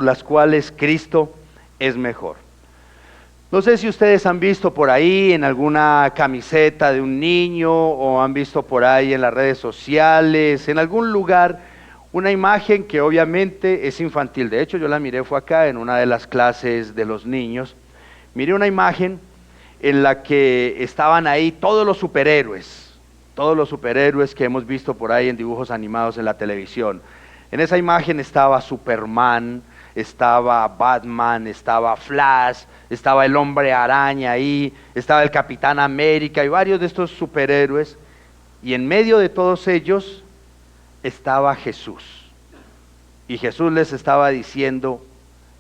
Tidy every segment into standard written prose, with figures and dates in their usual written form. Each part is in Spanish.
por las cuales Cristo es mejor. No sé si ustedes han visto por ahí en alguna camiseta de un niño o han visto por ahí en las redes sociales, en algún lugar, una imagen que obviamente es infantil. De hecho, yo la miré, fue acá en una de las clases de los niños. Miré una imagen en la que estaban ahí todos los superhéroes que hemos visto por ahí en dibujos animados en la televisión. En esa imagen estaba Superman, estaba Batman, estaba Flash, estaba el Hombre Araña ahí, estaba el Capitán América y varios de estos superhéroes. Y en medio de todos ellos estaba Jesús. Y Jesús les estaba diciendo,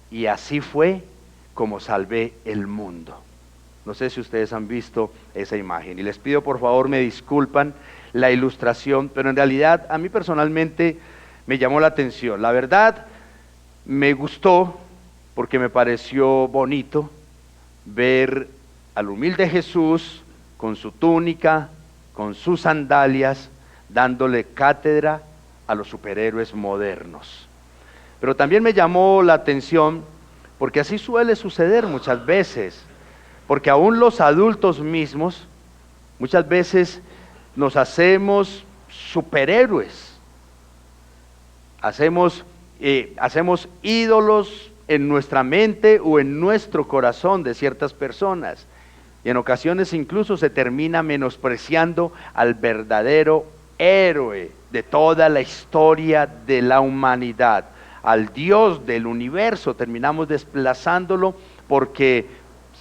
y así fue como salvé el mundo. No sé si ustedes han visto esa imagen. Y les pido por favor me disculpan la ilustración, pero en realidad a mí personalmente me llamó la atención. La verdad, me gustó porque me pareció bonito ver al humilde Jesús con su túnica, con sus sandalias, dándole cátedra a los superhéroes modernos. Pero también me llamó la atención porque así suele suceder muchas veces, porque aún los adultos mismos muchas veces nos hacemos superhéroes, hacemos ídolos en nuestra mente o en nuestro corazón de ciertas personas, y en ocasiones incluso se termina menospreciando al verdadero héroe de toda la historia de la humanidad, al Dios del universo. Terminamos desplazándolo porque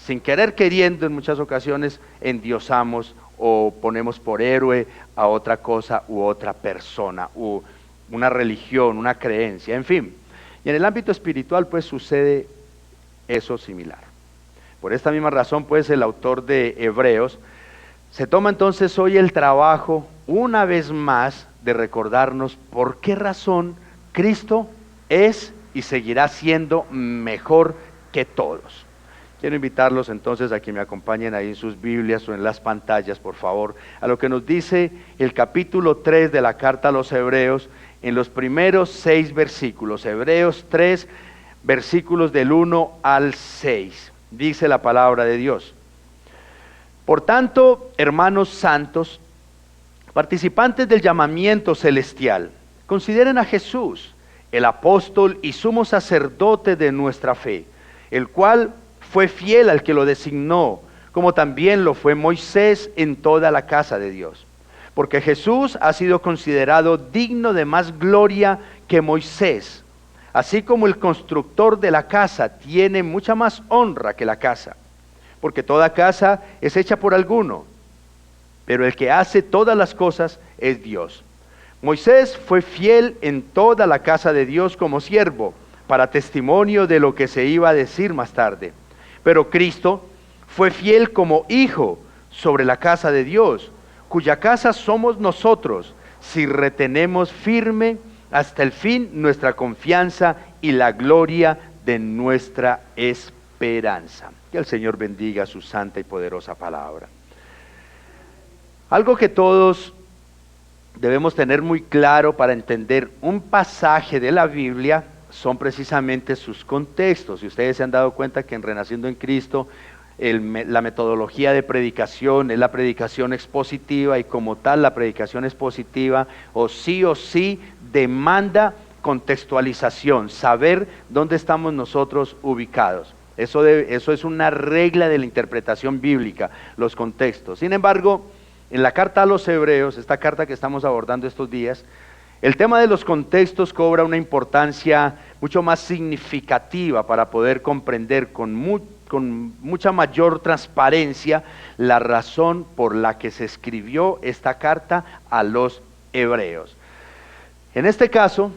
sin querer queriendo en muchas ocasiones endiosamos o ponemos por héroe a otra cosa u otra persona, u una religión, una creencia, en fin. Y en el ámbito espiritual pues sucede eso similar. Por esta misma razón pues el autor de Hebreos se toma entonces hoy el trabajo una vez más de recordarnos por qué razón Cristo es y seguirá siendo mejor que todos. Quiero invitarlos entonces a que me acompañen ahí en sus Biblias o en las pantallas, por favor, a lo que nos dice el capítulo 3 de la carta a los Hebreos, en los primeros 6 versículos. Hebreos 3, versículos del 1 al 6. Dice la palabra de Dios: por tanto, hermanos santos, participantes del llamamiento celestial, consideren a Jesús, el apóstol y sumo sacerdote de nuestra fe, el cual fue fiel al que lo designó, como también lo fue Moisés en toda la casa de Dios. Porque Jesús ha sido considerado digno de más gloria que Moisés, así como el constructor de la casa tiene mucha más honra que la casa, porque toda casa es hecha por alguno, pero el que hace todas las cosas es Dios. Moisés fue fiel en toda la casa de Dios como siervo, para testimonio de lo que se iba a decir más tarde. Pero Cristo fue fiel como hijo sobre la casa de Dios, cuya casa somos nosotros, si retenemos firme hasta el fin nuestra confianza y la gloria de nuestra esperanza. Que el Señor bendiga su santa y poderosa palabra. Algo que todos debemos tener muy claro para entender un pasaje de la Biblia son precisamente sus contextos. Y ustedes se han dado cuenta que en Renaciendo en Cristo la metodología de predicación es la predicación expositiva, y como tal la predicación expositiva o sí demanda contextualización, saber dónde estamos nosotros ubicados. Eso es una regla de la interpretación bíblica, los contextos. Sin embargo, en la carta a los Hebreos, esta carta que estamos abordando estos días, el tema de los contextos cobra una importancia mucho más significativa para poder comprender con mucha mayor transparencia la razón por la que se escribió esta carta a los Hebreos. En este caso,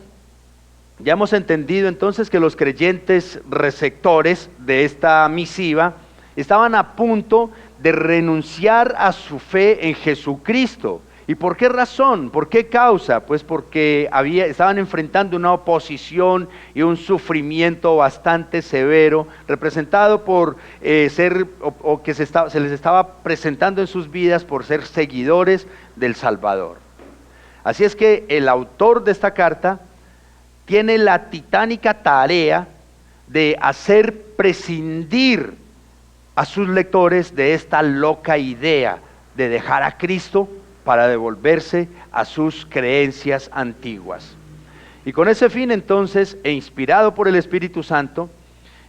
ya hemos entendido entonces que los creyentes receptores de esta misiva estaban a punto de renunciar a su fe en Jesucristo. ¿Y por qué razón? ¿Por qué causa? Pues porque estaban enfrentando una oposición y un sufrimiento bastante severo, representado por que se les estaba presentando en sus vidas por ser seguidores del Salvador. Así es que el autor de esta carta tiene la titánica tarea de hacer prescindir a sus lectores de esta loca idea de dejar a Cristo para devolverse a sus creencias antiguas. Y con ese fin entonces, e inspirado por el Espíritu Santo,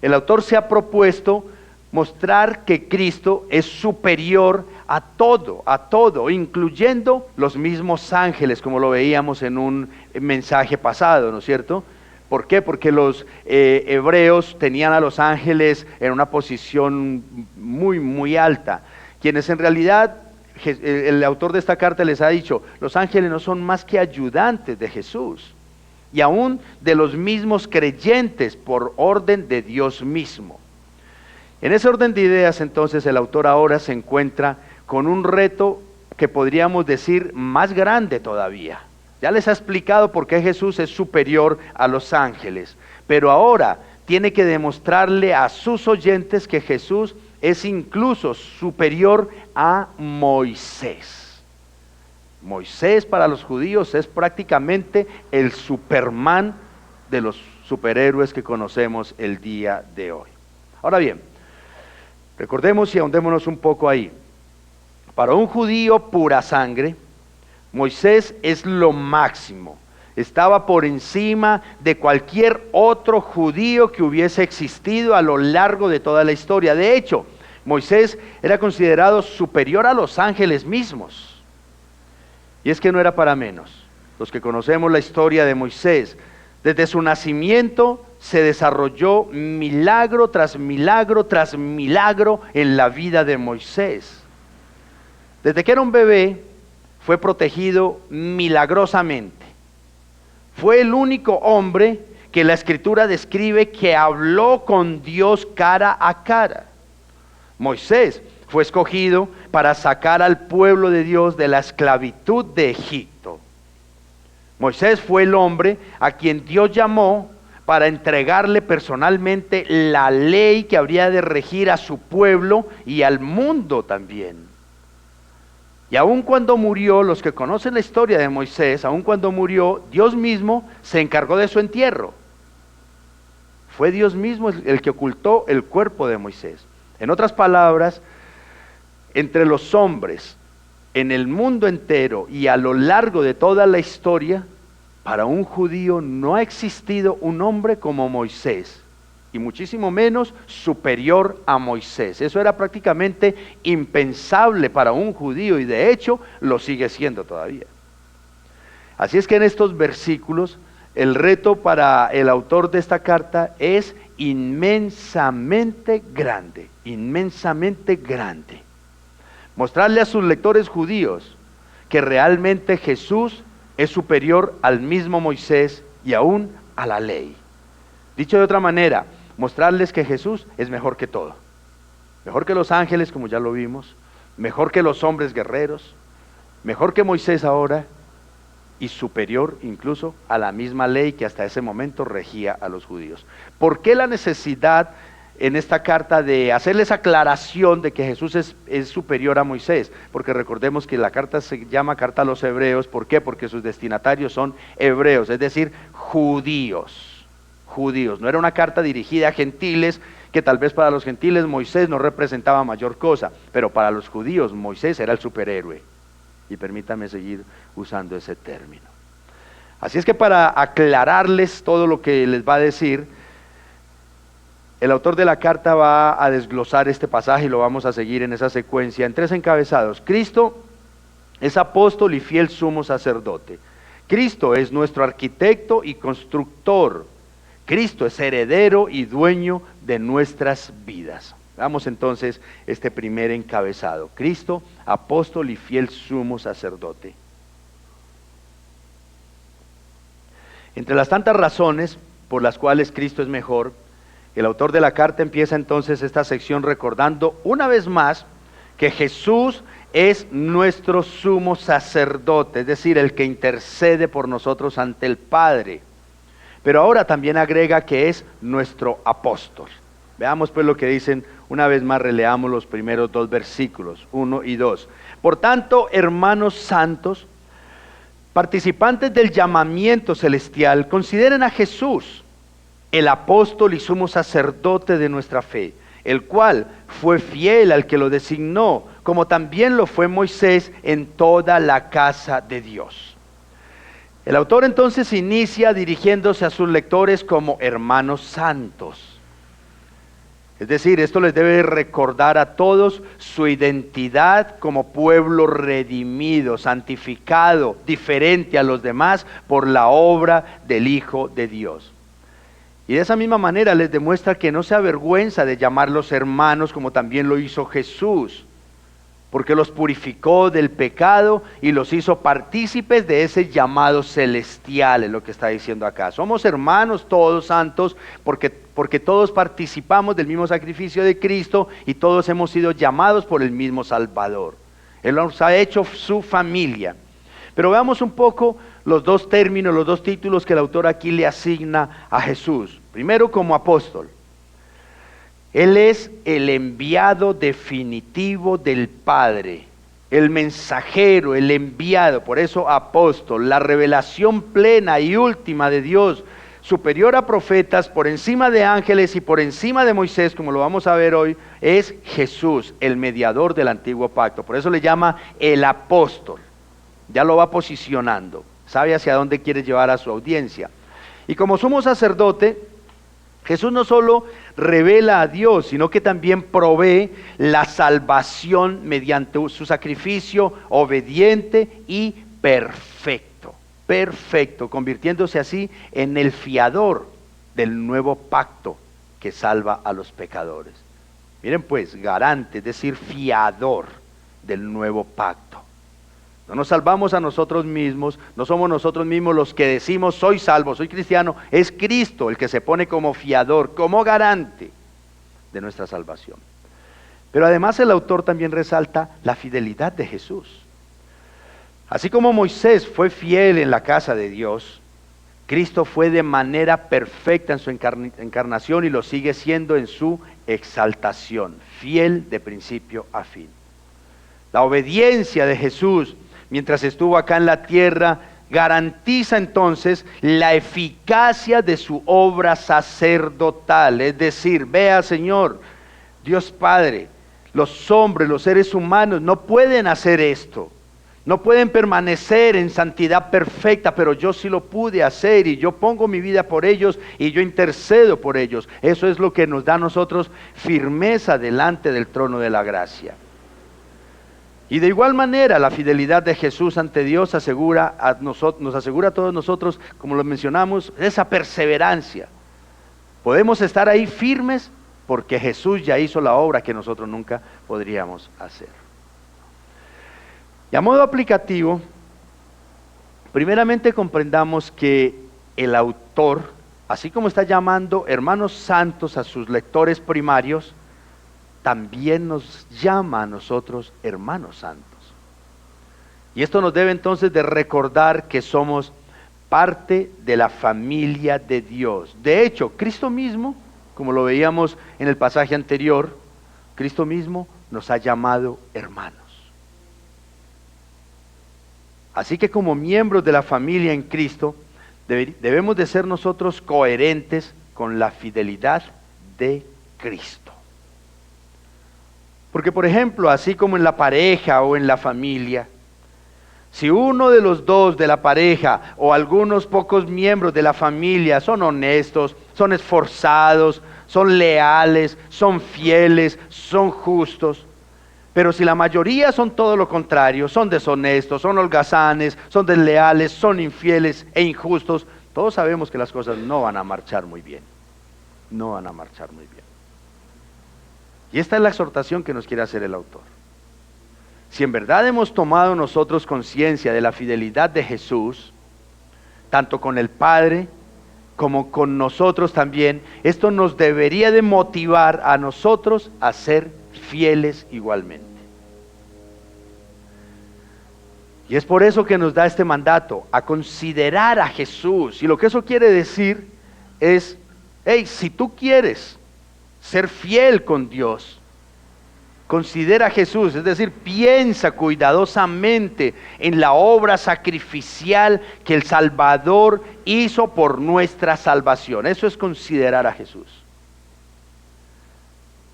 el autor se ha propuesto mostrar que Cristo es superior a todo, incluyendo los mismos ángeles, como lo veíamos en un mensaje pasado, ¿no es cierto? ¿Por qué? Porque los hebreos tenían a los ángeles en una posición muy, muy alta, quienes en realidad, el autor de esta carta les ha dicho, los ángeles no son más que ayudantes de Jesús, y aún de los mismos creyentes por orden de Dios mismo. En ese orden de ideas, entonces, el autor ahora se encuentra con un reto que podríamos decir más grande todavía. Ya les ha explicado por qué Jesús es superior a los ángeles, pero ahora tiene que demostrarle a sus oyentes que Jesús es incluso superior a Moisés. Moisés para los judíos es prácticamente el Superman de los superhéroes que conocemos el día de hoy. Ahora bien, recordemos y ahondémonos un poco ahí. Para un judío pura sangre, Moisés es lo máximo. Estaba por encima de cualquier otro judío que hubiese existido a lo largo de toda la historia. De hecho, Moisés era considerado superior a los ángeles mismos. Y es que no era para menos. Los que conocemos la historia de Moisés, desde su nacimiento se desarrolló milagro tras milagro tras milagro en la vida de Moisés. Desde que era un bebé, fue protegido milagrosamente. Fue el único hombre que la Escritura describe que habló con Dios cara a cara. Moisés fue escogido para sacar al pueblo de Dios de la esclavitud de Egipto. Moisés fue el hombre a quien Dios llamó para entregarle personalmente la ley que habría de regir a su pueblo y al mundo también. Y aun cuando murió, los que conocen la historia de Moisés, aun cuando murió, Dios mismo se encargó de su entierro. Fue Dios mismo el que ocultó el cuerpo de Moisés. En otras palabras, entre los hombres, en el mundo entero y a lo largo de toda la historia, para un judío no ha existido un hombre como Moisés, y muchísimo menos superior a Moisés. Eso era prácticamente impensable para un judío, y de hecho lo sigue siendo todavía. Así es que en estos versículos, el reto para el autor de esta carta es inmensamente grande, inmensamente grande. Mostrarle a sus lectores judíos que realmente Jesús es superior al mismo Moisés y aún a la ley. Dicho de otra manera, mostrarles que Jesús es mejor que todo. Mejor que los ángeles, como ya lo vimos, mejor que los hombres guerreros, mejor que Moisés ahora, y superior incluso a la misma ley que hasta ese momento regía a los judíos. ¿Por qué la necesidad en esta carta de hacerles aclaración de que Jesús es superior a Moisés? Porque recordemos que la carta se llama carta a los hebreos. ¿Por qué? Porque sus destinatarios son hebreos, es decir, judíos. No era una carta dirigida a gentiles, que tal vez para los gentiles Moisés no representaba mayor cosa, pero para los judíos Moisés era el superhéroe. Y permítame seguir usando ese término. Así es que para aclararles todo lo que les va a decir, el autor de la carta va a desglosar este pasaje y lo vamos a seguir en esa secuencia en 3 encabezados. Cristo es apóstol y fiel sumo sacerdote. Cristo es nuestro arquitecto y constructor. Cristo es heredero y dueño de nuestras vidas. Veamos entonces este primer encabezado. Cristo, apóstol y fiel sumo sacerdote. Entre las tantas razones por las cuales Cristo es mejor, el autor de la carta empieza entonces esta sección recordando una vez más que Jesús es nuestro sumo sacerdote, es decir, el que intercede por nosotros ante el Padre. Pero ahora también agrega que es nuestro apóstol. Veamos pues lo que dicen, una vez más releamos los primeros 2 versículos, 1 y 2. Por tanto, hermanos santos, participantes del llamamiento celestial, consideren a Jesús, el apóstol y sumo sacerdote de nuestra fe, el cual fue fiel al que lo designó, como también lo fue Moisés en toda la casa de Dios. El autor entonces inicia dirigiéndose a sus lectores como hermanos santos. Es decir, esto les debe recordar a todos su identidad como pueblo redimido, santificado, diferente a los demás por la obra del Hijo de Dios. Y de esa misma manera les demuestra que no se avergüenza de llamarlos hermanos como también lo hizo Jesús, porque los purificó del pecado y los hizo partícipes de ese llamado celestial, es lo que está diciendo acá. Somos hermanos todos santos porque todos participamos del mismo sacrificio de Cristo y todos hemos sido llamados por el mismo Salvador. Él nos ha hecho su familia. Pero veamos un poco los dos términos, los dos títulos que el autor aquí le asigna a Jesús. Primero, como apóstol. Él es el enviado definitivo del Padre, el mensajero, el enviado, por eso apóstol, la revelación plena y última de Dios, superior a profetas, por encima de ángeles y por encima de Moisés, como lo vamos a ver hoy, es Jesús, el mediador del antiguo pacto. Por eso le llama el apóstol, ya lo va posicionando, sabe hacia dónde quiere llevar a su audiencia. Y como sumo sacerdote, Jesús no solo revela a Dios, sino que también provee la salvación mediante su sacrificio obediente y perfecto. Perfecto, convirtiéndose así en el fiador del nuevo pacto que salva a los pecadores. Miren pues, garante, es decir, fiador del nuevo pacto. No nos salvamos a nosotros mismos, no somos nosotros mismos los que decimos soy salvo, soy cristiano, es Cristo el que se pone como fiador, como garante de nuestra salvación. Pero además el autor también resalta la fidelidad de Jesús. Así como Moisés fue fiel en la casa de Dios, Cristo fue de manera perfecta en su encarnación y lo sigue siendo en su exaltación, fiel de principio a fin. La obediencia de Jesús mientras estuvo acá en la tierra, garantiza entonces la eficacia de su obra sacerdotal. Es decir, vea Señor, Dios Padre, los hombres, los seres humanos no pueden hacer esto. No pueden permanecer en santidad perfecta, pero yo sí lo pude hacer y yo pongo mi vida por ellos y yo intercedo por ellos. Eso es lo que nos da a nosotros firmeza delante del trono de la gracia. Y de igual manera la fidelidad de Jesús ante Dios nos asegura a todos nosotros, como lo mencionamos, esa perseverancia. Podemos estar ahí firmes porque Jesús ya hizo la obra que nosotros nunca podríamos hacer. Y a modo aplicativo, primeramente comprendamos que el autor, así como está llamando hermanos santos a sus lectores primarios, también nos llama a nosotros hermanos santos. Y esto nos debe entonces de recordar que somos parte de la familia de Dios. De hecho, Cristo mismo, como lo veíamos en el pasaje anterior, Cristo mismo nos ha llamado hermanos. Así que como miembros de la familia en Cristo, debemos de ser nosotros coherentes con la fidelidad de Cristo. Porque, por ejemplo, así como en la pareja o en la familia, si uno de los dos de la pareja o algunos pocos miembros de la familia son honestos, son esforzados, son leales, son fieles, son justos, pero si la mayoría son todo lo contrario, son deshonestos, son holgazanes, son desleales, son infieles e injustos, todos sabemos que las cosas no van a marchar muy bien. No van a marchar muy bien. Y esta es la exhortación que nos quiere hacer el autor. Si en verdad hemos tomado nosotros conciencia de la fidelidad de Jesús, tanto con el Padre como con nosotros también, esto nos debería de motivar a nosotros a ser fieles igualmente. Y es por eso que nos da este mandato, a considerar a Jesús. Y lo que eso quiere decir es, hey, si tú quieres ser fiel con Dios, Considera a Jesús, es decir, piensa cuidadosamente en la obra sacrificial que el Salvador hizo por nuestra salvación. Eso es considerar a Jesús.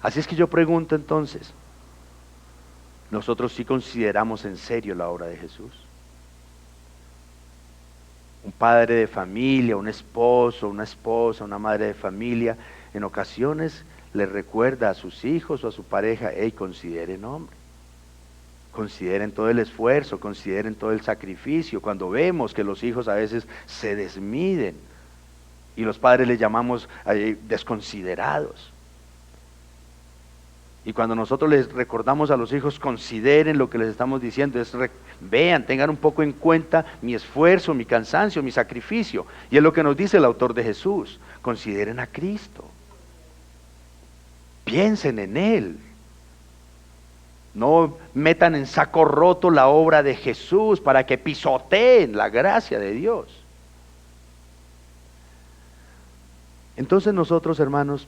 Así es que yo pregunto entonces, ¿nosotros sí consideramos en serio la obra de Jesús? Un padre de familia, un esposo, una esposa, una madre de familia, en ocasiones le recuerda a sus hijos o a su pareja: hey, consideren, hombre, consideren todo el esfuerzo, consideren todo el sacrificio. Cuando vemos que los hijos a veces se desmiden y los padres les llamamos desconsiderados. Y cuando nosotros les recordamos a los hijos, consideren lo que les estamos diciendo, vean, tengan un poco en cuenta mi esfuerzo, mi cansancio, mi sacrificio. Y es lo que nos dice el autor de Jesús: consideren a Cristo. Piensen en Él. No metan en saco roto la obra de Jesús para que pisoteen la gracia de Dios. Entonces nosotros, hermanos,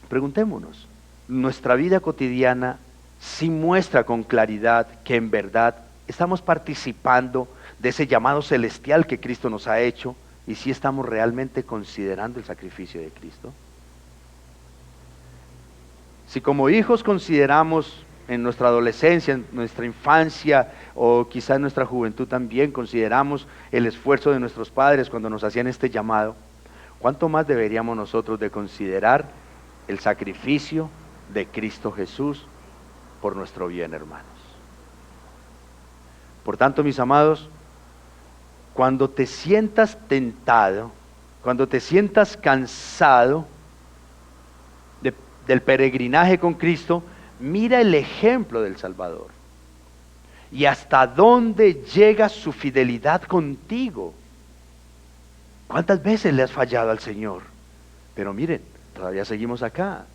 preguntémonos, ¿nuestra vida cotidiana sí muestra con claridad que en verdad estamos participando de ese llamado celestial que Cristo nos ha hecho? ¿Y si estamos realmente considerando el sacrificio de Cristo? Si como hijos consideramos en nuestra adolescencia, en nuestra infancia o quizá en nuestra juventud también consideramos el esfuerzo de nuestros padres cuando nos hacían este llamado, ¿cuánto más deberíamos nosotros de considerar el sacrificio de Cristo Jesús por nuestro bien, hermanos? Por tanto, mis amados, cuando te sientas tentado, cuando te sientas cansado del peregrinaje con Cristo, mira el ejemplo del Salvador y hasta dónde llega su fidelidad contigo. ¿Cuántas veces le has fallado al Señor? Pero miren, todavía seguimos acá.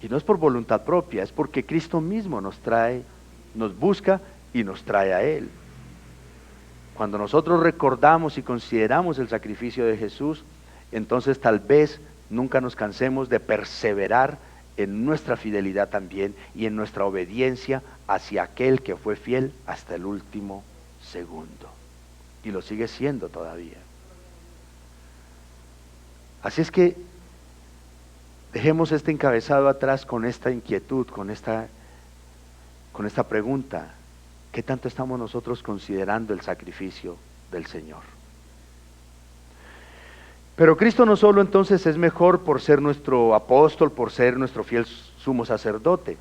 Y no es por voluntad propia, es porque Cristo mismo nos trae, nos busca y nos trae a Él. Cuando nosotros recordamos y consideramos el sacrificio de Jesús, entonces tal vez nunca nos cansemos de perseverar en nuestra fidelidad también y en nuestra obediencia hacia aquel que fue fiel hasta el último segundo. Y lo sigue siendo todavía. Así es que dejemos este encabezado atrás con esta inquietud, con esta pregunta: ¿qué tanto estamos nosotros considerando el sacrificio del Señor? Pero Cristo no solo entonces es mejor por ser nuestro apóstol, por ser nuestro fiel sumo sacerdote.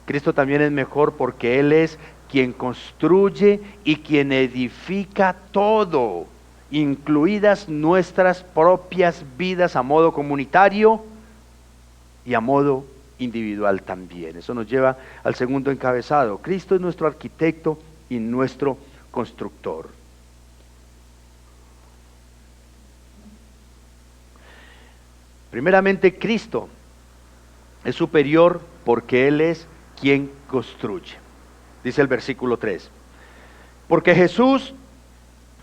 Cristo también es mejor porque Él es quien construye y quien edifica todo, incluidas nuestras propias vidas a modo comunitario y a modo individual también. Eso nos lleva al segundo encabezado. Cristo es nuestro arquitecto y nuestro constructor. Primeramente, Cristo es superior porque Él es quien construye. Dice el versículo 3. Porque Jesús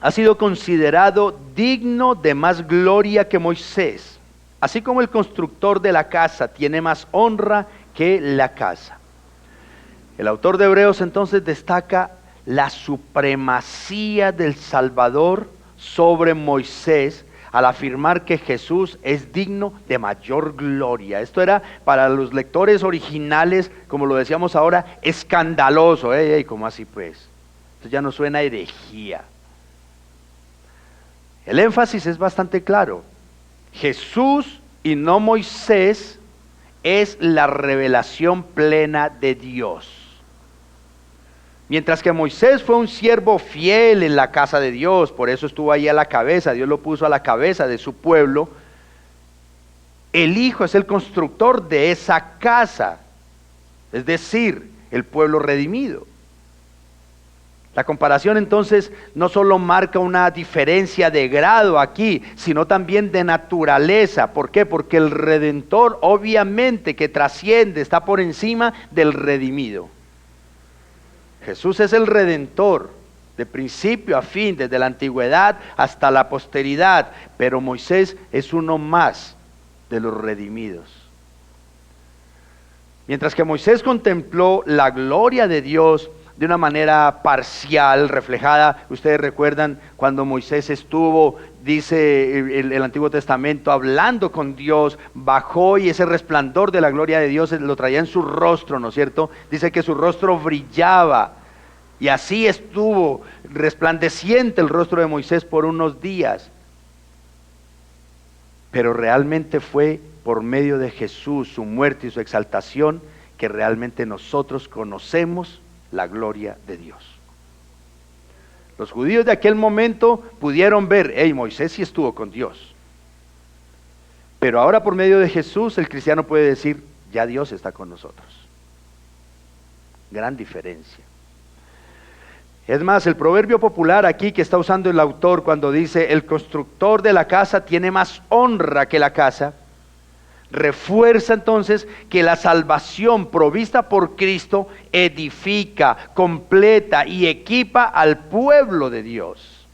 ha sido considerado digno de más gloria que Moisés, así como el constructor de la casa tiene más honra que la casa. El autor de Hebreos entonces destaca la supremacía del Salvador sobre Moisés al afirmar que Jesús es digno de mayor gloria. Esto era para los lectores originales, como lo decíamos ahora, escandaloso. ¿Cómo así pues? Esto ya no suena a herejía. El énfasis es bastante claro. Jesús y no Moisés es la revelación plena de Dios. Mientras que Moisés fue un siervo fiel en la casa de Dios, por eso estuvo ahí a la cabeza, Dios lo puso a la cabeza de su pueblo, el Hijo es el constructor de esa casa, es decir, el pueblo redimido. La comparación entonces no solo marca una diferencia de grado aquí, sino también de naturaleza. ¿Por qué? Porque el Redentor obviamente que trasciende, está por encima del redimido. Jesús es el Redentor, de principio a fin, desde la antigüedad hasta la posteridad, pero Moisés es uno más de los redimidos. Mientras que Moisés contempló la gloria de Dios de una manera parcial, reflejada. Ustedes recuerdan cuando Moisés estuvo, dice el Antiguo Testamento, hablando con Dios, bajó y ese resplandor de la gloria de Dios lo traía en su rostro, ¿no es cierto? Dice que su rostro brillaba y así estuvo resplandeciente el rostro de Moisés por unos días. Pero realmente fue por medio de Jesús, su muerte y su exaltación, que realmente nosotros conocemos la gloria de Dios. Los judíos de aquel momento pudieron ver, Moisés sí estuvo con Dios. Pero ahora por medio de Jesús el cristiano puede decir, ya Dios está con nosotros. Gran diferencia. Es más, el proverbio popular aquí que está usando el autor cuando dice, el constructor de la casa tiene más honra que la casa, refuerza entonces que la salvación provista por Cristo edifica, completa y equipa al pueblo de Dios.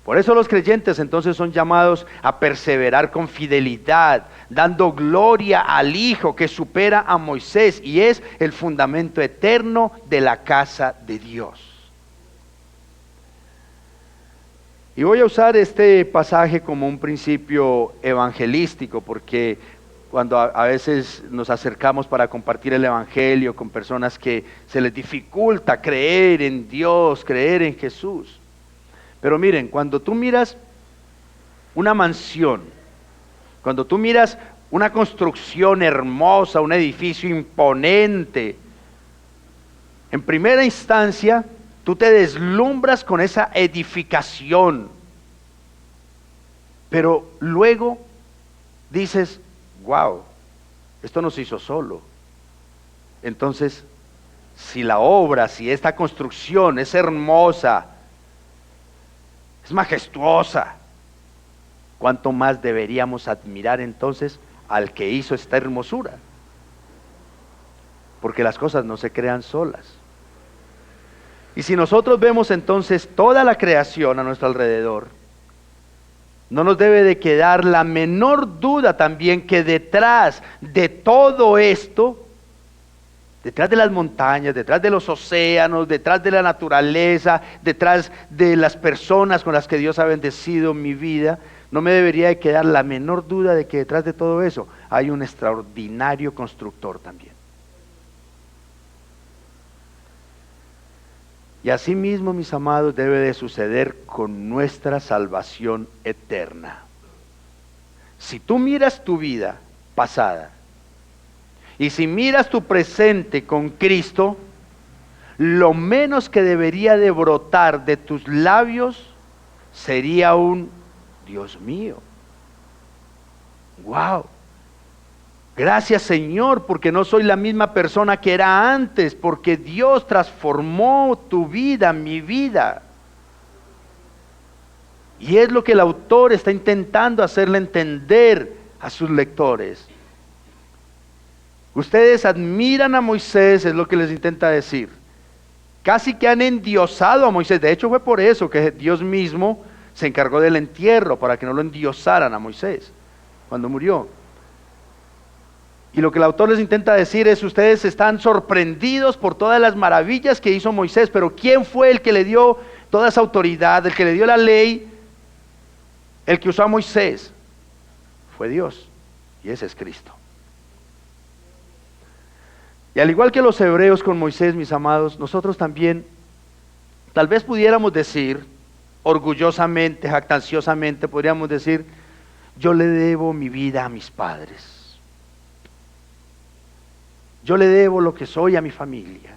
Por eso los creyentes entonces son llamados a perseverar con fidelidad, dando gloria al Hijo que supera a Moisés y es el fundamento eterno de la casa de Dios. Y voy a usar este pasaje como un principio evangelístico, porque cuando a veces nos acercamos para compartir el evangelio con personas que se les dificulta creer en Dios, creer en Jesús. Pero miren, cuando tú miras una mansión, cuando tú miras una construcción hermosa, un edificio imponente, en primera instancia, tú te deslumbras con esa edificación, pero luego dices, wow, esto no se hizo solo. Entonces, si la obra, si esta construcción es hermosa, es majestuosa, ¿cuánto más deberíamos admirar entonces al que hizo esta hermosura? Porque las cosas no se crean solas. Y si nosotros vemos entonces toda la creación a nuestro alrededor, no nos debe de quedar la menor duda también que detrás de todo esto, detrás de las montañas, detrás de los océanos, detrás de la naturaleza, detrás de las personas con las que Dios ha bendecido mi vida, no me debería de quedar la menor duda de que detrás de todo eso hay un extraordinario constructor también. Y asimismo, mis amados, debe de suceder con nuestra salvación eterna. Si tú miras tu vida pasada y si miras tu presente con Cristo, lo menos que debería de brotar de tus labios sería un Dios mío. ¡Wow! Gracias, Señor, porque no soy la misma persona que era antes, porque Dios transformó tu vida, mi vida. Y es lo que el autor está intentando hacerle entender a sus lectores. Ustedes admiran a Moisés, es lo que les intenta decir. Casi que han endiosado a Moisés. De hecho, fue por eso que Dios mismo se encargó del entierro, para que no lo endiosaran a Moisés cuando murió. Y lo que el autor les intenta decir es, ustedes están sorprendidos por todas las maravillas que hizo Moisés, pero ¿quién fue el que le dio toda esa autoridad, el que le dio la ley, el que usó a Moisés? Fue Dios, y ese es Cristo. Y al igual que los hebreos con Moisés, mis amados, nosotros también, tal vez pudiéramos decir, orgullosamente, jactanciosamente, podríamos decir, yo le debo mi vida a mis padres. Yo le debo lo que soy a mi familia.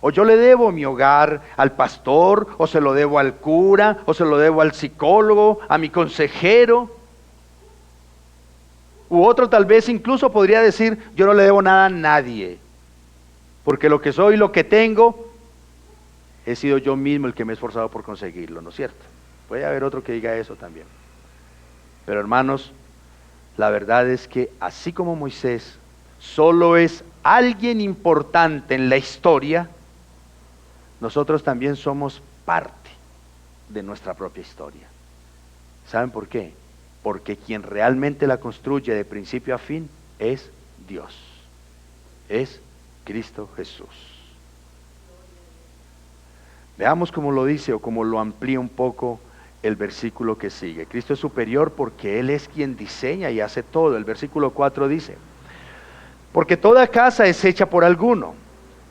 O yo le debo mi hogar al pastor, o se lo debo al cura, o se lo debo al psicólogo, a mi consejero. U otro tal vez incluso podría decir, yo no le debo nada a nadie, porque lo que soy, lo que tengo, he sido yo mismo el que me he esforzado por conseguirlo, ¿no es cierto? Puede haber otro que diga eso también. Pero hermanos, la verdad es que así como Moisés solo es alguien importante en la historia, nosotros también somos parte de nuestra propia historia. ¿Saben por qué? Porque quien realmente la construye de principio a fin es Dios, es Cristo Jesús. Veamos cómo lo dice o cómo lo amplía un poco el versículo que sigue. Cristo es superior porque Él es quien diseña y hace todo. El versículo 4 dice: porque toda casa es hecha por alguno,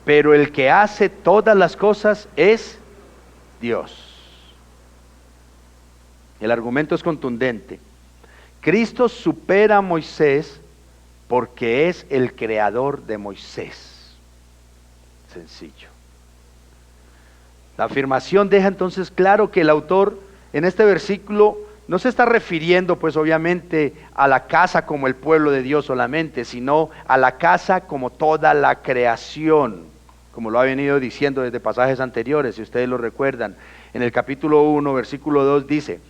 pero el que hace todas las cosas es Dios. El argumento es contundente. Cristo supera a Moisés porque es el creador de Moisés. Sencillo. La afirmación deja entonces claro que el autor en este versículo no se está refiriendo pues obviamente a la casa como el pueblo de Dios solamente, sino a la casa como toda la creación, como lo ha venido diciendo desde pasajes anteriores, si ustedes lo recuerdan. En el capítulo 1, versículo 2 dice: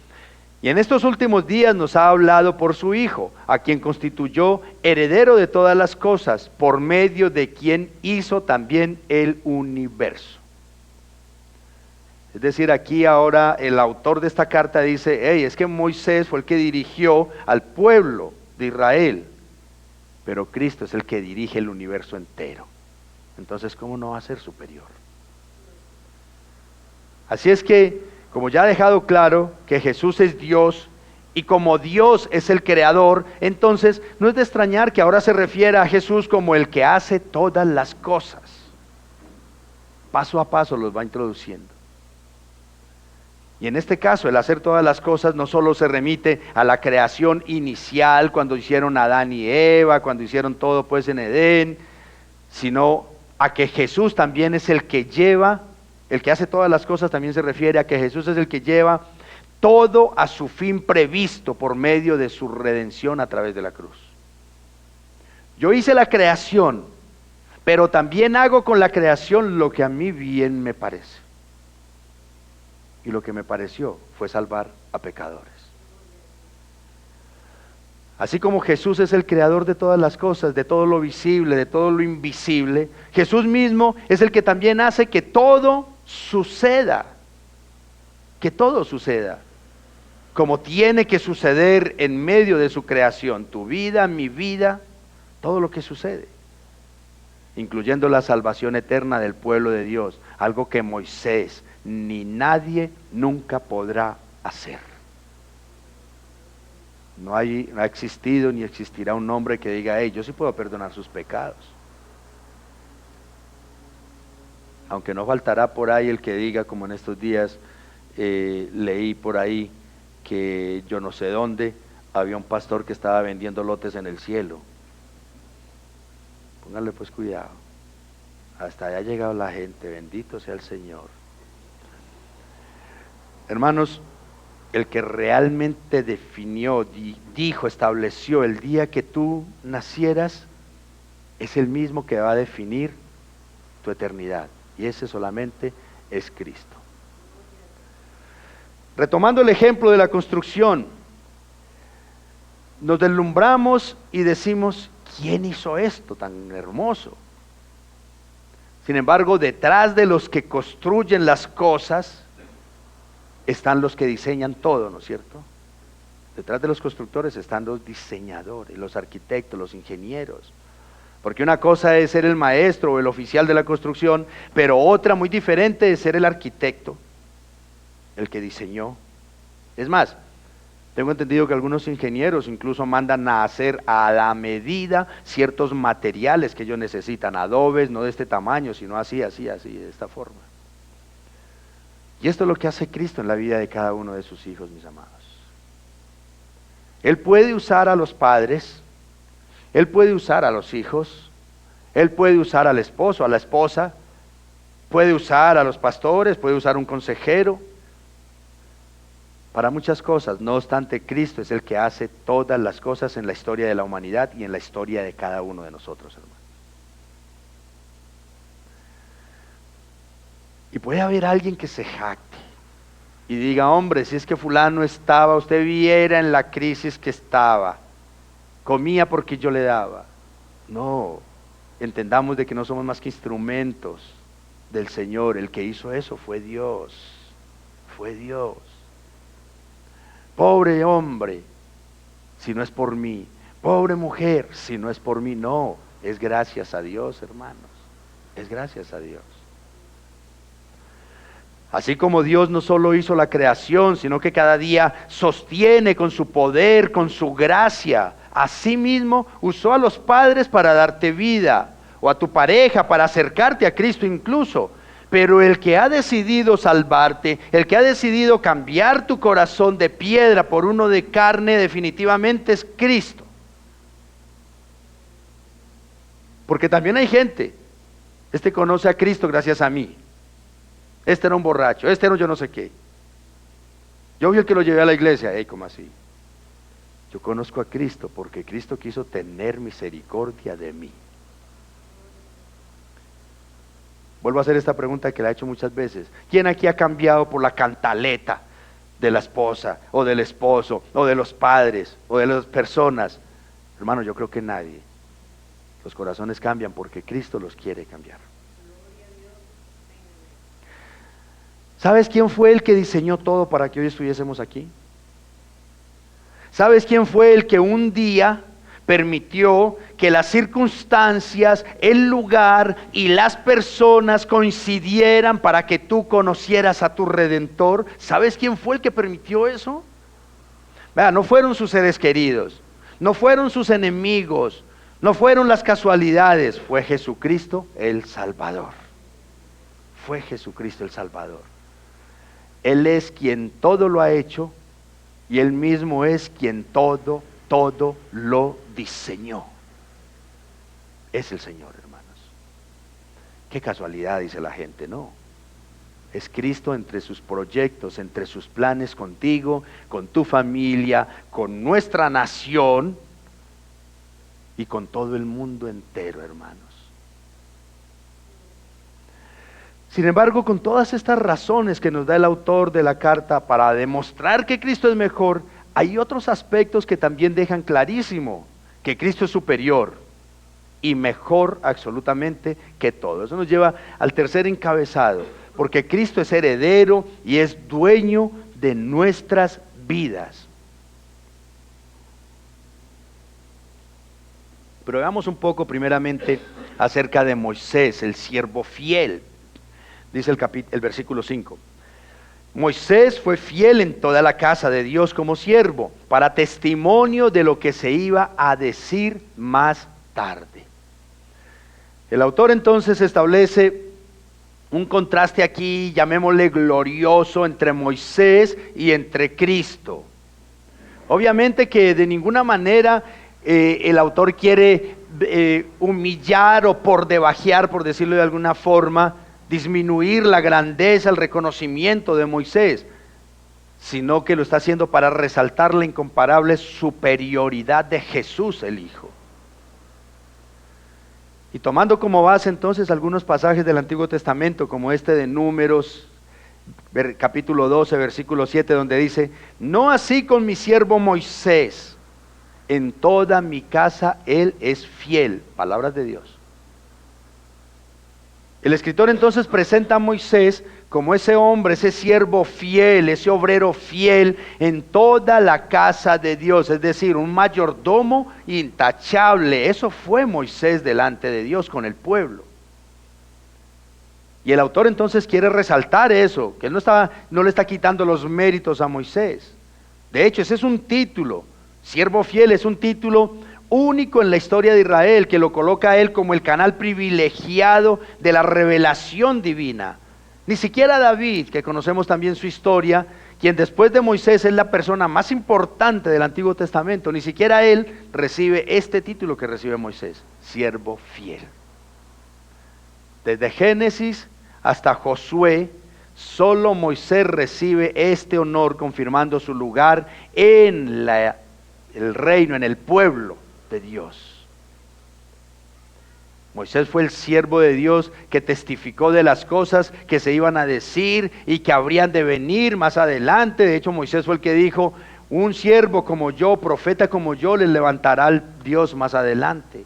y en estos últimos días nos ha hablado por su Hijo, a quien constituyó heredero de todas las cosas, por medio de quien hizo también el universo. Es decir, aquí ahora el autor de esta carta dice: hey, es que Moisés fue el que dirigió al pueblo de Israel, pero Cristo es el que dirige el universo entero. Entonces, ¿cómo no va a ser superior? Así es que, como ya ha dejado claro que Jesús es Dios, y como Dios es el creador, entonces no es de extrañar que ahora se refiera a Jesús como el que hace todas las cosas. Paso a paso los va introduciendo. Y en este caso, el hacer todas las cosas no solo se remite a la creación inicial, cuando hicieron Adán y Eva, cuando hicieron todo pues en Edén, sino a que Jesús también es el que lleva, el que hace todas las cosas también se refiere a que Jesús es el que lleva todo a su fin previsto por medio de su redención a través de la cruz. Yo hice la creación, pero también hago con la creación lo que a mí bien me parece. Y lo que me pareció fue salvar a pecadores. Así como Jesús es el creador de todas las cosas, de todo lo visible, de todo lo invisible, Jesús mismo es el que también hace que todo suceda. Que todo suceda como tiene que suceder en medio de su creación. Tu vida, mi vida, todo lo que sucede, incluyendo la salvación eterna del pueblo de Dios, algo que Moisés ni nadie nunca podrá hacer. No ha existido ni existirá un hombre que diga: hey, yo sí puedo perdonar sus pecados. Aunque no faltará por ahí el que diga, como en estos días leí por ahí, que yo no sé dónde había un pastor que estaba vendiendo lotes en el cielo. Póngale pues cuidado. Hasta allá ha llegado la gente, bendito sea el Señor. Hermanos, el que realmente definió, dijo, estableció el día que tú nacieras, es el mismo que va a definir tu eternidad. Y ese solamente es Cristo. Retomando el ejemplo de la construcción, nos deslumbramos y decimos: ¿quién hizo esto tan hermoso? Sin embargo, detrás de los que construyen las cosas están los que diseñan todo, ¿no es cierto? Detrás de los constructores están los diseñadores, los arquitectos, los ingenieros. Porque una cosa es ser el maestro o el oficial de la construcción, pero otra muy diferente es ser el arquitecto, el que diseñó. Es más, tengo entendido que algunos ingenieros incluso mandan a hacer a la medida ciertos materiales que ellos necesitan, adobes, no de este tamaño, sino así, de esta forma. Y esto es lo que hace Cristo en la vida de cada uno de sus hijos, mis amados. Él puede usar a los padres, Él puede usar a los hijos, Él puede usar al esposo, a la esposa, puede usar a los pastores, puede usar un consejero, para muchas cosas. No obstante, Cristo es el que hace todas las cosas en la historia de la humanidad y en la historia de cada uno de nosotros, hermanos. Y puede haber alguien que se jacte y diga: hombre, si es que fulano estaba, usted viera en la crisis que estaba, comía porque yo le daba. No, entendamos de que no somos más que instrumentos del Señor. El que hizo eso fue Dios, fue Dios. Pobre hombre, si no es por mí, Pobre mujer, si no es por mí, no, es gracias a Dios, hermanos, es gracias a Dios. Así como Dios no solo hizo la creación, sino que cada día sostiene con su poder, con su gracia. Asimismo, usó a los padres para darte vida, o a tu pareja para acercarte a Cristo incluso. Pero el que ha decidido salvarte, el que ha decidido cambiar tu corazón de piedra por uno de carne, definitivamente es Cristo. Porque también hay gente, este conoce a Cristo gracias a mí. Este era un borracho, este era un yo no sé qué. Yo fui el que lo llevé a la iglesia. ¿Cómo así? Yo conozco a Cristo porque Cristo quiso tener misericordia de mí. Vuelvo a hacer esta pregunta que la he hecho muchas veces. ¿Quién aquí ha cambiado por la cantaleta de la esposa, o del esposo, o de los padres, o de las personas? Hermano, yo creo que nadie. Los corazones cambian porque Cristo los quiere cambiar. ¿Sabes quién fue el que diseñó todo para que hoy estuviésemos aquí? ¿Sabes quién fue el que un día permitió que las circunstancias, el lugar y las personas coincidieran para que tú conocieras a tu Redentor? ¿Sabes quién fue el que permitió eso? Vea, no fueron sus seres queridos, no fueron sus enemigos, no fueron las casualidades, fue Jesucristo el Salvador. Fue Jesucristo el Salvador. Él es quien todo lo ha hecho y Él mismo es quien todo lo diseñó. Es el Señor, hermanos. Qué casualidad, dice la gente, no. Es Cristo entre sus proyectos, entre sus planes contigo, con tu familia, con nuestra nación y con todo el mundo entero, hermanos. Sin embargo, con todas estas razones que nos da el autor de la carta para demostrar que Cristo es mejor, hay otros aspectos que también dejan clarísimo que Cristo es superior y mejor absolutamente que todo. Eso nos lleva al tercer encabezado, porque Cristo es heredero y es dueño de nuestras vidas. Pero veamos un poco primeramente acerca de Moisés, el siervo fiel. Dice el versículo 5. Moisés fue fiel en toda la casa de Dios como siervo, para testimonio de lo que se iba a decir más tarde. El autor entonces establece un contraste aquí, llamémosle glorioso, entre Moisés y entre Cristo. Obviamente que de ninguna manera el autor quiere humillar o por debajear, por decirlo de alguna forma, disminuir la grandeza, el reconocimiento de Moisés, sino que lo está haciendo para resaltar la incomparable superioridad de Jesús el Hijo. Y tomando como base entonces algunos pasajes del Antiguo Testamento, como este de Números, capítulo 12, versículo 7, donde dice: no así con mi siervo Moisés, en toda mi casa él es fiel. Palabras de Dios. El escritor entonces presenta a Moisés como ese hombre, ese siervo fiel, ese obrero fiel en toda la casa de Dios, es decir, un mayordomo intachable. Eso fue Moisés delante de Dios con el pueblo. Y el autor entonces quiere resaltar eso, que él no le está quitando los méritos a Moisés. De hecho, ese es un título, siervo fiel es un título único en la historia de Israel, que lo coloca a él como el canal privilegiado de la revelación divina. Ni siquiera David, que conocemos también su historia, quien después de Moisés es la persona más importante del Antiguo Testamento, ni siquiera él recibe este título que recibe Moisés, siervo fiel. Desde Génesis hasta Josué, solo Moisés recibe este honor, confirmando su lugar en el reino, en el pueblo de Dios. Moisés fue el siervo de Dios que testificó de las cosas que se iban a decir y que habrían de venir más adelante. De hecho, Moisés fue el que dijo: un siervo como yo, profeta como yo, les levantará al Dios más adelante.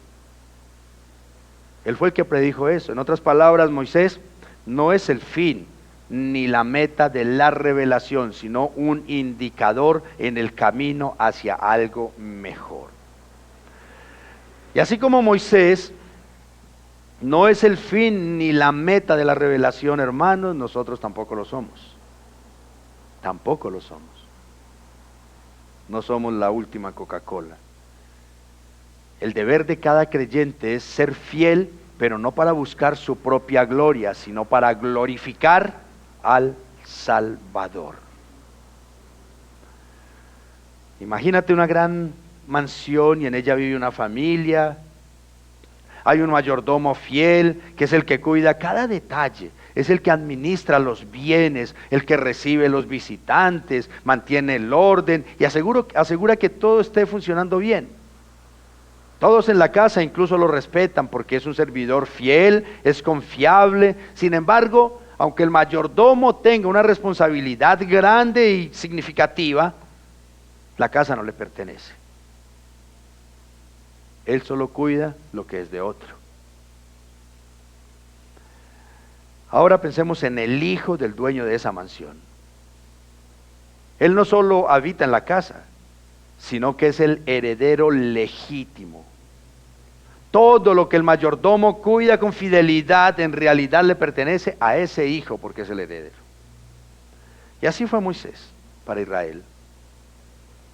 Él fue el que predijo eso. En otras palabras, Moisés no es el fin ni la meta de la revelación, sino un indicador en el camino hacia algo mejor. Y así como Moisés no es el fin ni la meta de la revelación, hermanos, nosotros tampoco lo somos. Tampoco lo somos. No somos la última Coca-Cola. El deber de cada creyente es ser fiel, pero no para buscar su propia gloria, sino para glorificar al Salvador. Imagínate una gran mansión y en ella vive una familia. Hay un mayordomo fiel que es el que cuida cada detalle, es el que administra los bienes, el que recibe los visitantes, mantiene el orden y asegura que todo esté funcionando bien. Todos en la casa incluso lo respetan porque es un servidor fiel, es confiable. Sin embargo, aunque el mayordomo tenga una responsabilidad grande y significativa, la casa no le pertenece. Él solo cuida lo que es de otro. Ahora pensemos en el hijo del dueño de esa mansión. Él no solo habita en la casa, sino que es el heredero legítimo. Todo lo que el mayordomo cuida con fidelidad en realidad le pertenece a ese hijo porque es el heredero. Y así fue Moisés para Israel,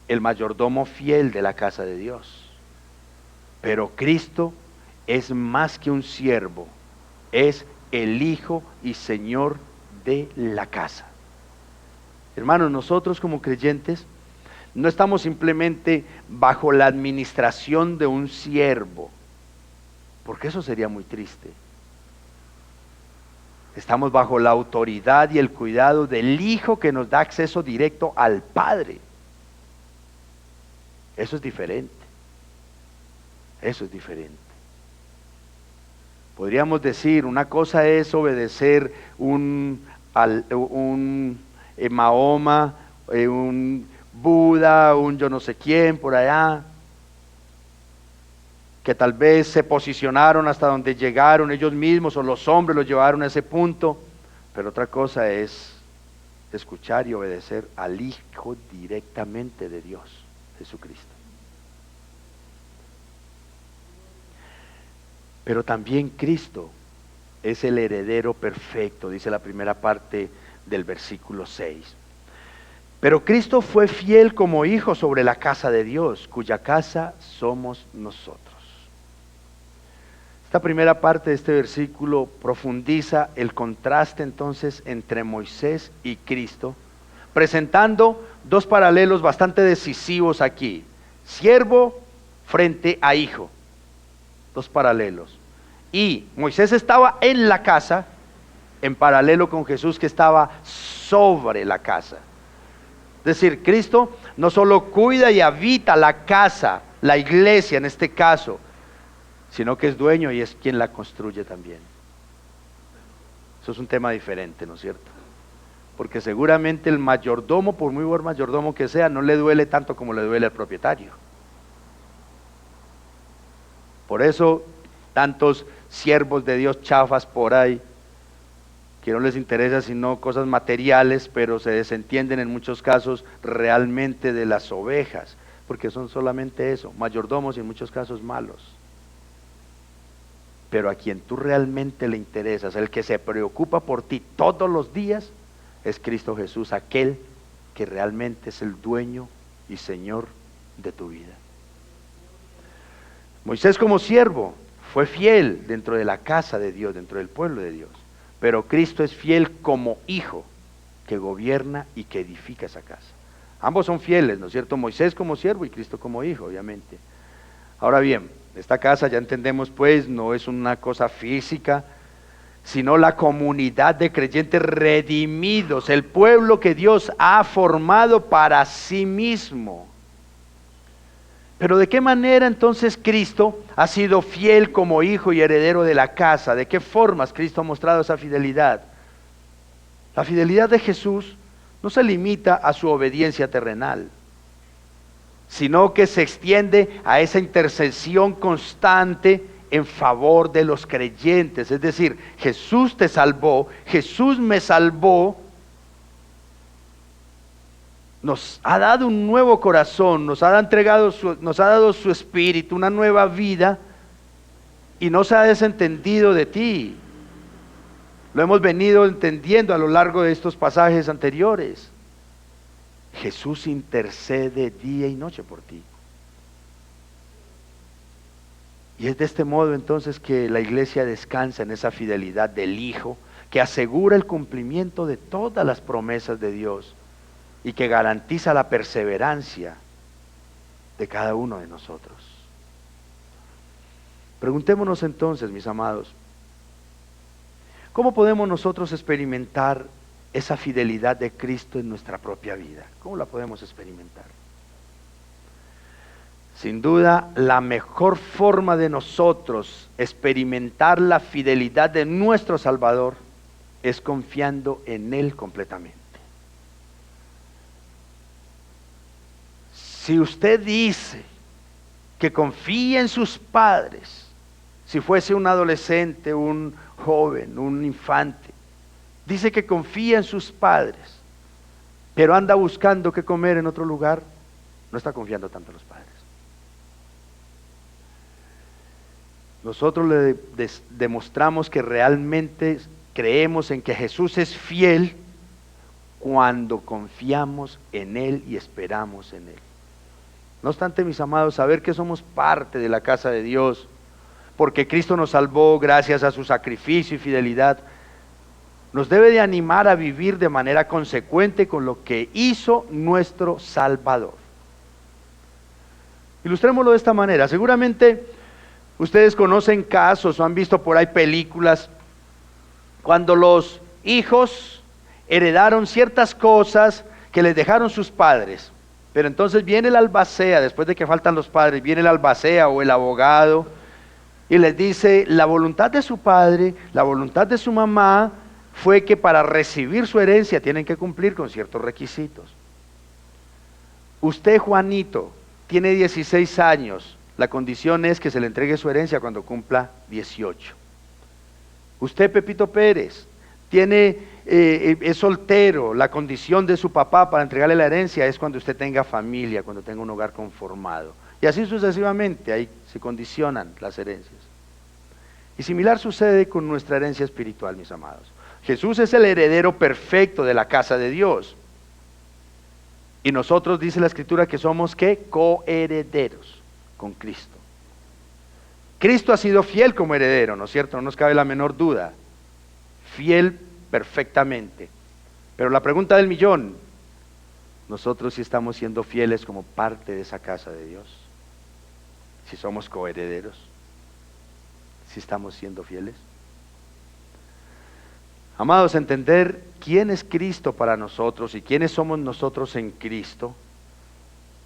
el mayordomo fiel de la casa de Dios. Pero Cristo es más que un siervo, es el Hijo y Señor de la casa. Hermanos, nosotros como creyentes no estamos simplemente bajo la administración de un siervo, porque eso sería muy triste. Estamos bajo la autoridad y el cuidado del Hijo que nos da acceso directo al Padre. Eso es diferente. Eso es diferente. Podríamos decir, una cosa es obedecer un Mahoma, un Buda, un yo no sé quién por allá, que tal vez se posicionaron hasta donde llegaron ellos mismos o los hombres los llevaron a ese punto, pero otra cosa es escuchar y obedecer al Hijo directamente de Dios, Jesucristo. Pero también Cristo es el heredero perfecto, dice la primera parte del versículo 6. Pero Cristo fue fiel como hijo sobre la casa de Dios, cuya casa somos nosotros. Esta primera parte de este versículo profundiza el contraste entonces entre Moisés y Cristo, presentando dos paralelos bastante decisivos aquí. Siervo frente a hijo. Dos paralelos. Y Moisés estaba en la casa, en paralelo con Jesús que estaba sobre la casa. Es decir, Cristo no solo cuida y habita la casa, la iglesia en este caso, sino que es dueño y es quien la construye también. Eso es un tema diferente, ¿no es cierto? Porque seguramente el mayordomo, por muy buen mayordomo que sea, no le duele tanto como le duele al propietario. Por eso tantos siervos de Dios chafas por ahí, que no les interesa sino cosas materiales, pero se desentienden en muchos casos realmente de las ovejas, porque son solamente eso, mayordomos y en muchos casos malos. Pero a quien tú realmente le interesas, el que se preocupa por ti todos los días, es Cristo Jesús, aquel que realmente es el dueño y Señor de tu vida. Moisés como siervo fue fiel dentro de la casa de Dios, dentro del pueblo de Dios. Pero Cristo es fiel como hijo que gobierna y que edifica esa casa. Ambos son fieles, ¿no es cierto? Moisés como siervo y Cristo como hijo, obviamente. Ahora bien, esta casa ya entendemos pues, no es una cosa física, sino la comunidad de creyentes redimidos, el pueblo que Dios ha formado para sí mismo. Pero ¿de qué manera entonces Cristo ha sido fiel como hijo y heredero de la casa? ¿De qué formas Cristo ha mostrado esa fidelidad? La fidelidad de Jesús no se limita a su obediencia terrenal, sino que se extiende a esa intercesión constante en favor de los creyentes. Es decir, Jesús te salvó, Jesús me salvó, nos ha dado un nuevo corazón, nos ha dado su espíritu, una nueva vida, y no se ha desentendido de ti. Lo hemos venido entendiendo a lo largo de estos pasajes anteriores. Jesús intercede día y noche por ti. Y es de este modo entonces que la iglesia descansa en esa fidelidad del Hijo, que asegura el cumplimiento de todas las promesas de Dios y que garantiza la perseverancia de cada uno de nosotros. Preguntémonos entonces, mis amados, ¿cómo podemos nosotros experimentar esa fidelidad de Cristo en nuestra propia vida? ¿Cómo la podemos experimentar? Sin duda, la mejor forma de nosotros experimentar la fidelidad de nuestro Salvador es confiando en Él completamente. Si usted dice que confía en sus padres, si fuese un adolescente, un joven, un infante, dice que confía en sus padres, pero anda buscando qué comer en otro lugar, no está confiando tanto en los padres. Nosotros le demostramos que realmente creemos en que Jesús es fiel cuando confiamos en Él y esperamos en Él. No obstante, mis amados, saber que somos parte de la casa de Dios, porque Cristo nos salvó gracias a su sacrificio y fidelidad, nos debe de animar a vivir de manera consecuente con lo que hizo nuestro Salvador. Ilustrémoslo de esta manera. Seguramente ustedes conocen casos o han visto por ahí películas cuando los hijos heredaron ciertas cosas que les dejaron sus padres, pero entonces viene el albacea, después de que faltan los padres, viene el albacea o el abogado y les dice: la voluntad de su padre, la voluntad de su mamá fue que para recibir su herencia tienen que cumplir con ciertos requisitos. Usted, Juanito, tiene 16 años, la condición es que se le entregue su herencia cuando cumpla 18. Usted, Pepito Pérez, es soltero, la condición de su papá para entregarle la herencia es cuando usted tenga familia, cuando tenga un hogar conformado. Y así sucesivamente, ahí se condicionan las herencias. Y similar sucede con nuestra herencia espiritual, mis amados. Jesús es el heredero perfecto de la casa de Dios. Y nosotros, dice la Escritura, que somos ¿qué? Coherederos con Cristo. Cristo ha sido fiel como heredero, ¿no es cierto? No nos cabe la menor duda. Fiel perfectamente. Pero la pregunta del millón, nosotros sí estamos siendo fieles como parte de esa casa de Dios. Si somos coherederos, si estamos siendo fieles. Amados, entender quién es Cristo para nosotros y quiénes somos nosotros en Cristo,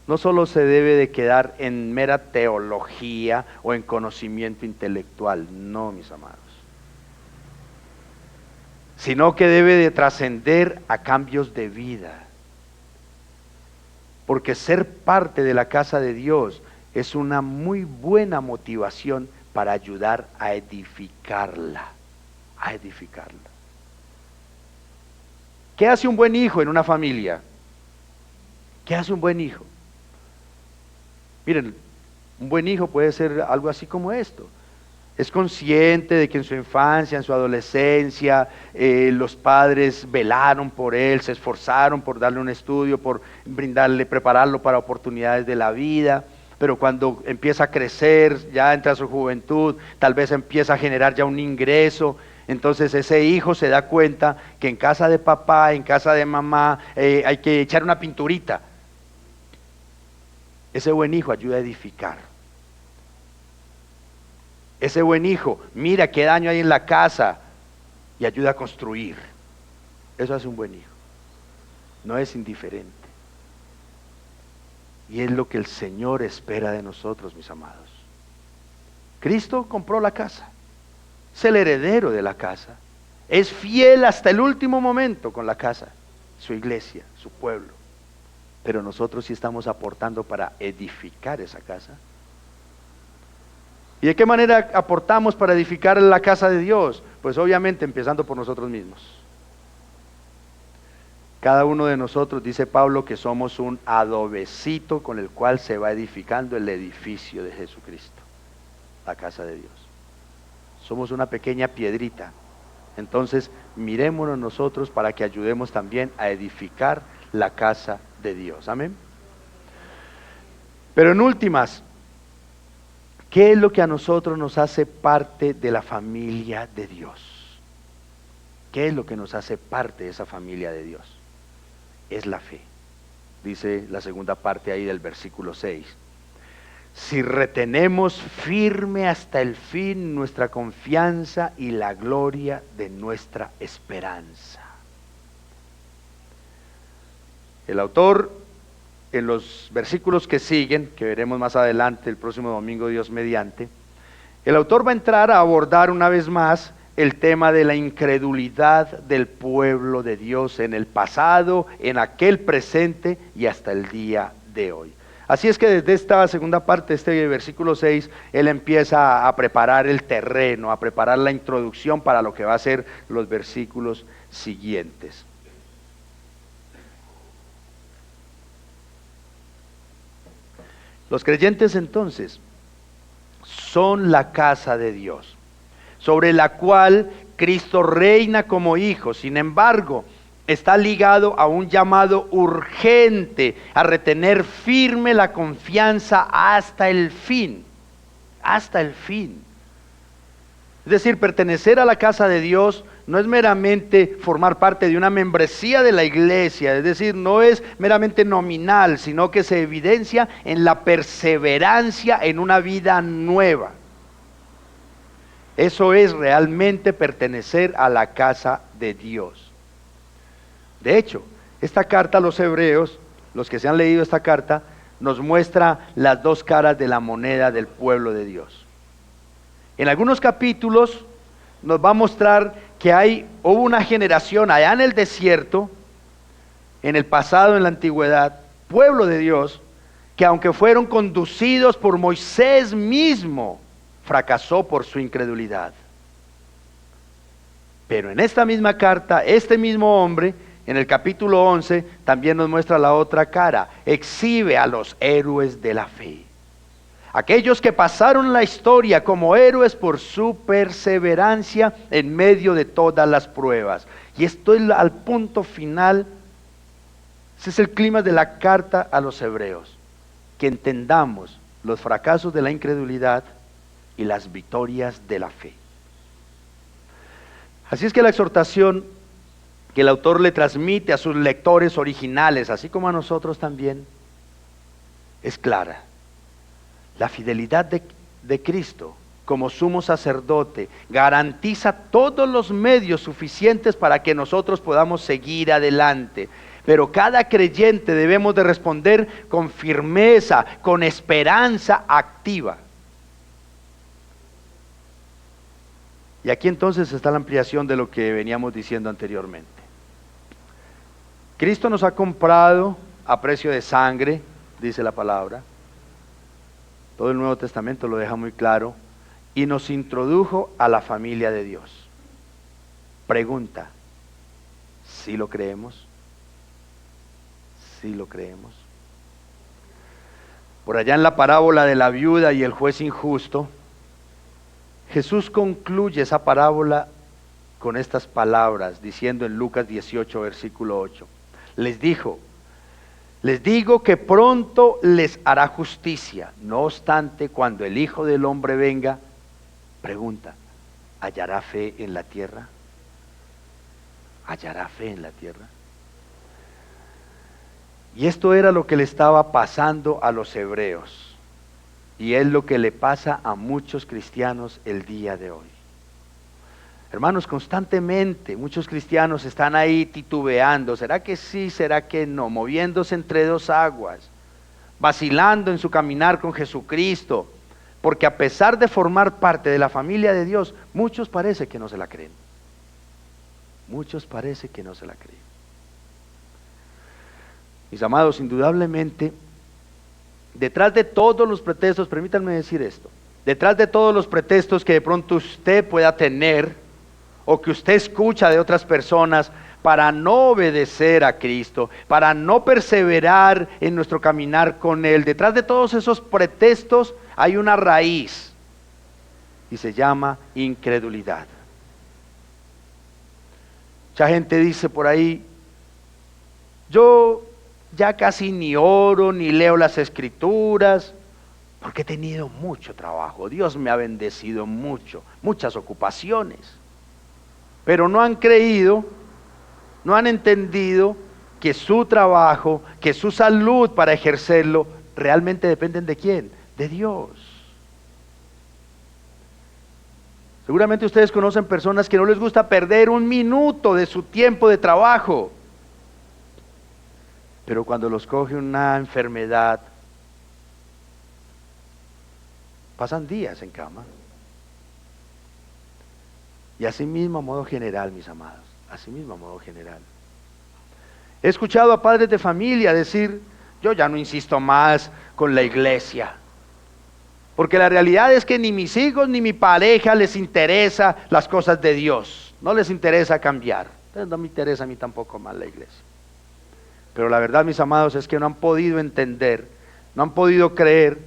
no solo se debe de quedar en mera teología o en conocimiento intelectual, no, mis amados, sino que debe de trascender a cambios de vida, porque ser parte de la casa de Dios es una muy buena motivación para ayudar a edificarla, a edificarla. ¿Qué hace un buen hijo en una familia? ¿Qué hace un buen hijo? Miren, un buen hijo puede ser algo así como esto. Es consciente de que en su infancia, en su adolescencia, los padres velaron por él, se esforzaron por darle un estudio, por brindarle, prepararlo para oportunidades de la vida. Pero cuando empieza a crecer, ya entra a su juventud, tal vez empieza a generar ya un ingreso. Entonces ese hijo se da cuenta que en casa de papá, en casa de mamá, hay que echar una pinturita. Ese buen hijo ayuda a edificar. Ese buen hijo mira qué daño hay en la casa y ayuda a construir. Eso hace un buen hijo. No es indiferente. Y es lo que el Señor espera de nosotros, mis amados. Cristo compró la casa. Es el heredero de la casa. Es fiel hasta el último momento con la casa, su iglesia, su pueblo. Pero nosotros sí estamos aportando para edificar esa casa. ¿Y de qué manera aportamos para edificar la casa de Dios? Pues obviamente empezando por nosotros mismos. Cada uno de nosotros, dice Pablo, que somos un adobecito con el cual se va edificando el edificio de Jesucristo, la casa de Dios. somos una pequeña piedrita. Entonces, mirémonos nosotros para que ayudemos también a edificar la casa de Dios. Amén. Pero en últimas, ¿qué es lo que a nosotros nos hace parte de la familia de Dios? ¿Qué es lo que nos hace parte de esa familia de Dios? Es la fe. Dice la segunda parte ahí del versículo 6. Si retenemos firme hasta el fin nuestra confianza y la gloria de nuestra esperanza. El autor, en los versículos que siguen, que veremos más adelante el próximo domingo, Dios mediante, el autor va a entrar a abordar una vez más el tema de la incredulidad del pueblo de Dios en el pasado, en aquel presente y hasta el día de hoy. Así es que desde esta segunda parte, este versículo 6, él empieza a preparar el terreno, a preparar la introducción para lo que va a ser los versículos siguientes. Los creyentes entonces son la casa de Dios, sobre la cual Cristo reina como hijo. Sin embargo, está ligado a un llamado urgente a retener firme la confianza hasta el fin. Hasta el fin. Es decir, pertenecer a la casa de Dios no es meramente formar parte de una membresía de la iglesia, es decir, no es meramente nominal, sino que se evidencia en la perseverancia en una vida nueva. Eso es realmente pertenecer a la casa de Dios. De hecho, esta carta a los hebreos, los que se han leído esta carta, nos muestra las dos caras de la moneda del pueblo de Dios. En algunos capítulos nos va a mostrar que hubo una generación allá en el desierto, en el pasado, en la antigüedad, pueblo de Dios, que aunque fueron conducidos por Moisés mismo, fracasó por su incredulidad. Pero en esta misma carta, este mismo hombre, en el capítulo 11, también nos muestra la otra cara, exhibe a los héroes de la fe. Aquellos que pasaron la historia como héroes por su perseverancia en medio de todas las pruebas. Y esto es al punto final, ese es el clima de la carta a los hebreos. Que entendamos los fracasos de la incredulidad y las victorias de la fe. Así es que la exhortación que el autor le transmite a sus lectores originales, así como a nosotros también, es clara. La fidelidad de Cristo como sumo sacerdote garantiza todos los medios suficientes para que nosotros podamos seguir adelante. Pero cada creyente debemos de responder con firmeza, con esperanza activa. Y aquí entonces está la ampliación de lo que veníamos diciendo anteriormente. Cristo nos ha comprado a precio de sangre, dice la palabra. Todo el Nuevo Testamento lo deja muy claro. Y nos introdujo a la familia de Dios. Pregunta, ¿sí lo creemos? ¿Sí lo creemos? Por allá en la parábola de la viuda y el juez injusto, Jesús concluye esa parábola con estas palabras, diciendo en Lucas 18, versículo 8, les digo que pronto les hará justicia. No obstante, cuando el Hijo del Hombre venga, pregunta, ¿hallará fe en la tierra? ¿Hallará fe en la tierra? Y esto era lo que le estaba pasando a los hebreos. Y es lo que le pasa a muchos cristianos el día de hoy. Hermanos, constantemente muchos cristianos están ahí titubeando, ¿será que sí, será que no? Moviéndose entre dos aguas, vacilando en su caminar con Jesucristo, porque a pesar de formar parte de la familia de Dios, muchos parece que no se la creen. Muchos parece que no se la creen. Mis amados, indudablemente, detrás de todos los pretextos, permítanme decir esto, detrás de todos los pretextos que de pronto usted pueda tener, o que usted escucha de otras personas para no obedecer a Cristo, para no perseverar en nuestro caminar con Él, detrás de todos esos pretextos hay una raíz. y se llama incredulidad. Mucha gente dice por ahí, yo ya casi ni oro ni leo las escrituras, porque he tenido mucho trabajo, Dios me ha bendecido mucho, muchas ocupaciones, pero no han creído, no han entendido que su trabajo, que su salud para ejercerlo, realmente dependen ¿de quién? De Dios. Seguramente ustedes conocen personas que no les gusta perder un minuto de su tiempo de trabajo, pero cuando los coge una enfermedad, pasan días en cama. Y así mismo a modo general, mis amados, así mismo a modo general. He escuchado a padres de familia decir, yo ya no insisto más con la iglesia, porque la realidad es que ni mis hijos ni mi pareja les interesa las cosas de Dios, no les interesa cambiar, entonces no me interesa a mí tampoco más la iglesia. Pero la verdad, mis amados, es que no han podido entender, no han podido creer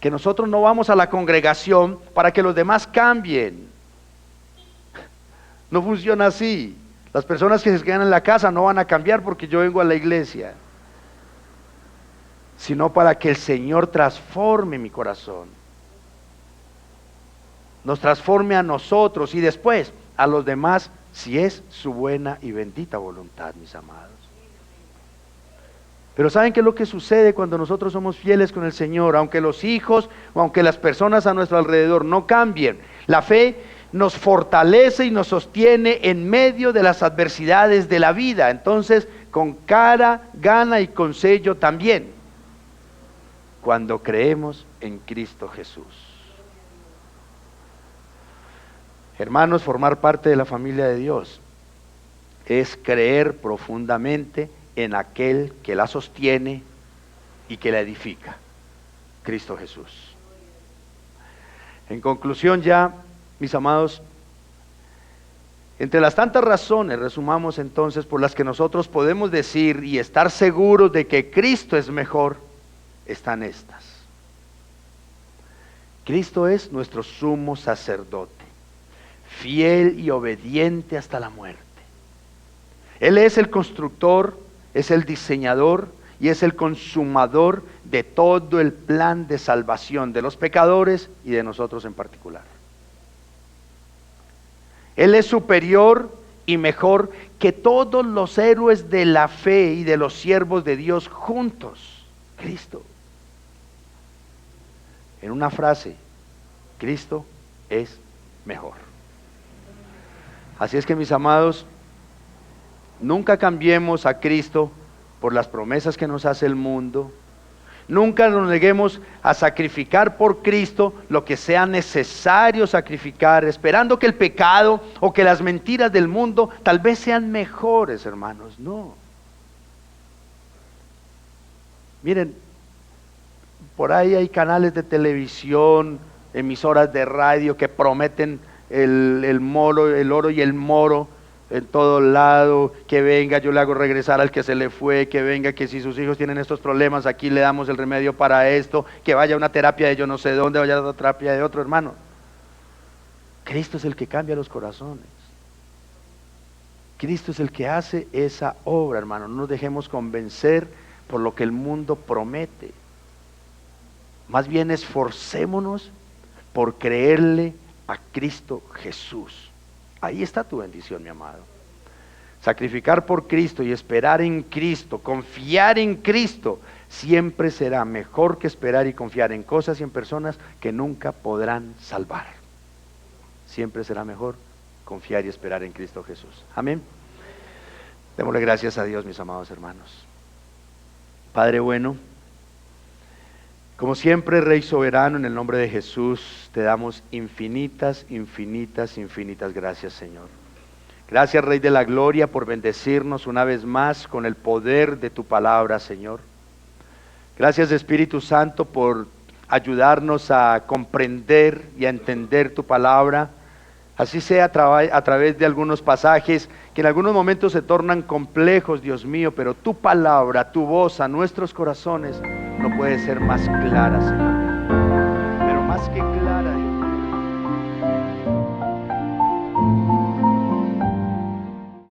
que nosotros no vamos a la congregación para que los demás cambien. No funciona así. Las personas que se quedan en la casa no van a cambiar porque yo vengo a la iglesia, sino para que el Señor transforme mi corazón, nos transforme a nosotros y después a los demás, si es su buena y bendita voluntad, mis amados. Pero ¿saben qué es lo que sucede cuando nosotros somos fieles con el Señor? Aunque los hijos o aunque las personas a nuestro alrededor no cambien, la fe nos fortalece y nos sostiene en medio de las adversidades de la vida. Entonces, con cara, gana y con sello también, cuando creemos en Cristo Jesús. Hermanos, formar parte de la familia de Dios es creer profundamente en aquel que la sostiene y que la edifica, Cristo Jesús. En conclusión ya, mis amados, entre las tantas razones, resumamos entonces, por las que nosotros podemos decir y estar seguros de que Cristo es mejor, están estas. Cristo es nuestro sumo sacerdote, fiel y obediente hasta la muerte. Él es el constructor, es el diseñador y es el consumador de todo el plan de salvación de los pecadores y de nosotros en particular. Él es superior y mejor que todos los héroes de la fe y de los siervos de Dios juntos. Cristo. En una frase, Cristo es mejor. Así es que, mis amados, nunca cambiemos a Cristo por las promesas que nos hace el mundo. Nunca nos neguemos a sacrificar por Cristo lo que sea necesario sacrificar, esperando que el pecado o que las mentiras del mundo tal vez sean mejores, hermanos. No. Miren, por ahí hay canales de televisión, emisoras de radio que prometen el oro y el moro en todo lado, que venga, yo le hago regresar al que se le fue, que venga, que si sus hijos tienen estos problemas, aquí le damos el remedio para esto, que vaya a una terapia de yo no sé dónde, vaya a otra terapia de otro, hermano. Cristo es el que cambia los corazones. Cristo es el que hace esa obra, hermano. No nos dejemos convencer por lo que el mundo promete. Más bien esforcémonos por creerle a Cristo Jesús. Ahí está tu bendición, mi amado. Sacrificar por Cristo y esperar en Cristo, confiar en Cristo, siempre será mejor que esperar y confiar en cosas y en personas que nunca podrán salvar. Siempre será mejor confiar y esperar en Cristo Jesús. Amén. Démosle gracias a Dios, mis amados hermanos. Padre bueno, como siempre, Rey soberano, en el nombre de Jesús, te damos infinitas, infinitas, infinitas gracias, Señor. Gracias, Rey de la Gloria, por bendecirnos una vez más con el poder de tu palabra, Señor. Gracias, Espíritu Santo, por ayudarnos a comprender y a entender tu palabra. Así sea a través de algunos pasajes que en algunos momentos se tornan complejos, Dios mío, pero tu palabra, tu voz a nuestros corazones no puede ser más clara, Señor.